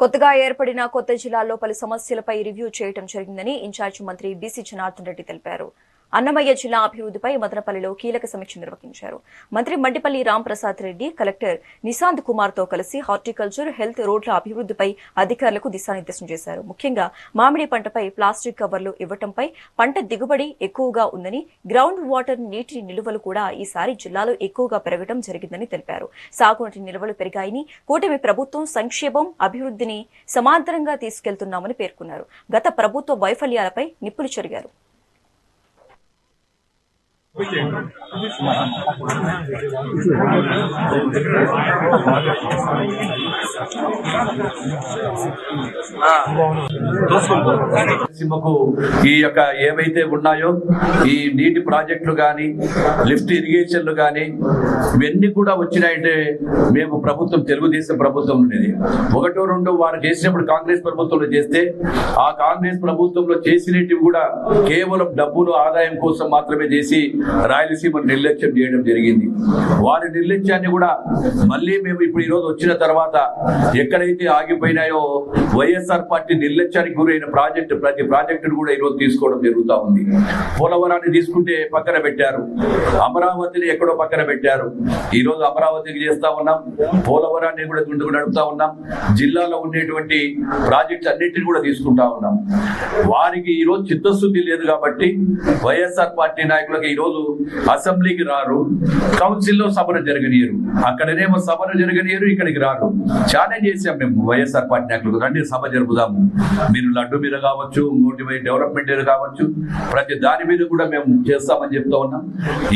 కొత్తగా ఏర్పడిన కొత్త జిల్లాల్లో పలు సమస్యలపై రివ్యూ చేయడం జరిగిందని ఇన్ఛార్జి మంత్రి బీసీ జనార్దన్ రెడ్డి తెలిపారు. అన్నమయ్య జిల్లా అభివృద్ధిపై మదనపల్లిలో కీలక సమీక్ష నిర్వహించారు. మంత్రి మండిపల్లి రాంప్రసాద్ రెడ్డి, కలెక్టర్ నిశాంత్ కుమార్ తో కలిసి హార్టికల్చర్, హెల్త్, రోడ్ల అభివృద్ధిపై అధికారులకు దిశానిర్దేశం చేశారు. ముఖ్యంగా మామిడి పంటపై ప్లాస్టిక్ కవర్లు ఇవ్వడంపై పంట దిగుబడి ఎక్కువగా ఉందని, గ్రౌండ్ వాటర్ నీటి నిల్వలు కూడా ఈసారి జిల్లాలో ఎక్కువగా పెరగడం జరిగిందని తెలిపారు. సాగునీటి నిల్వలు పెరిగాయని, కూటమి ప్రభుత్వం సంక్షేమం, అభివృద్ధిని సమాంతరంగా తీసుకెళ్తున్నామని పేర్కొన్నారు. గత ప్రభుత్వ వైఫల్యాలపై నిప్పులు చెరిగారు. ఈ యొక్క ఏవైతే ఉన్నాయో ఈ నీటి ప్రాజెక్టులు కానీ, లిఫ్ట్ ఇరిగేషన్లు కానీ ఇవన్నీ కూడా వచ్చినాయంటే మేము ప్రభుత్వం తెలుగుదేశం ప్రభుత్వం ఉండేది. ఒకటో రెండు వారు చేసినప్పుడు కాంగ్రెస్ ప్రభుత్వంలో చేస్తే ఆ కాంగ్రెస్ ప్రభుత్వంలో చేసినవి కూడా కేవలం డబ్బులు ఆదాయం కోసం మాత్రమే చేసి రాయలసీమ నిర్లక్ష్యం చేయడం జరిగింది. వారి నిర్లక్ష్యాన్ని కూడా మళ్ళీ మేము ఇప్పుడు ఈరోజు వచ్చిన తర్వాత ఎక్కడైతే ఆగిపోయినాయో వైఎస్ఆర్ పార్టీ నిర్లక్ష్యానికి గురైన ప్రతి ప్రాజెక్టును కూడా ఈరోజు తీసుకోవడం జరుగుతూ ఉంది. పోలవరాన్ని తీసుకుంటే పక్కన పెట్టారు, అమరావతిని ఎక్కడో పక్కన పెట్టారు. ఈరోజు అమరావతికి చేస్తా ఉన్నాం, పోలవరాన్ని కూడా ముందుకు నడుపుతా ఉన్నాం, జిల్లాలో ఉండేటువంటి ప్రాజెక్ట్స్ అన్నింటినీ కూడా తీసుకుంటా ఉన్నాం. వారికి ఈరోజు చిత్తశుద్ధి లేదు కాబట్టి వైఎస్ఆర్ పార్టీ నాయకులకు ఈరోజు అసెంబ్లీకి రారు, కౌన్సిల్లో సభను జరగనీయరు, అక్కడనేమో సభను జరగనీయరు, ఇక్కడికి రారు. ఛాలెంజ్ చేశాం మేము వైఎస్ఆర్ పార్టీ నాయకులకు, రండి సభ జరుపుదాము, మీరు లడ్డు మీద కావచ్చు, ఇంకోటి డెవలప్మెంట్ మీద కావచ్చు, ప్రతి దాని మీద కూడా మేము చేస్తామని చెప్తా ఉన్నాం.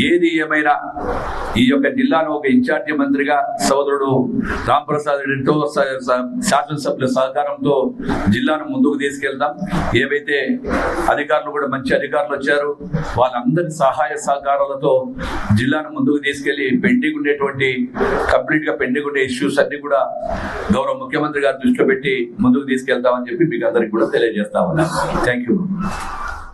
ఏది ఏమైనా ఈ యొక్క జిల్లాను ఒక ఇన్ఛార్జి మంత్రిగా సోదరుడు రాంప్రసాద్ రెడ్డితో శాసనసభ్యుల సహకారంతో జిల్లాను ముందుకు తీసుకెళ్తాం. ఏవైతే అధికారులు కూడా మంచి అధికారులు వచ్చారు, వాళ్ళందరి సహాయ సహకారాలతో జిల్లాను ముందుకు తీసుకెళ్లి కంప్లీట్ గా పెండింగ్ ఉండే ఇష్యూస్ అన్ని కూడా గౌరవ ముఖ్యమంత్రి గారు దృష్టిలో పెట్టి ముందుకు తీసుకెళ్తామని చెప్పి మీకు అందరికి కూడా తెలియజేస్తా ఉన్నాను. Thank you.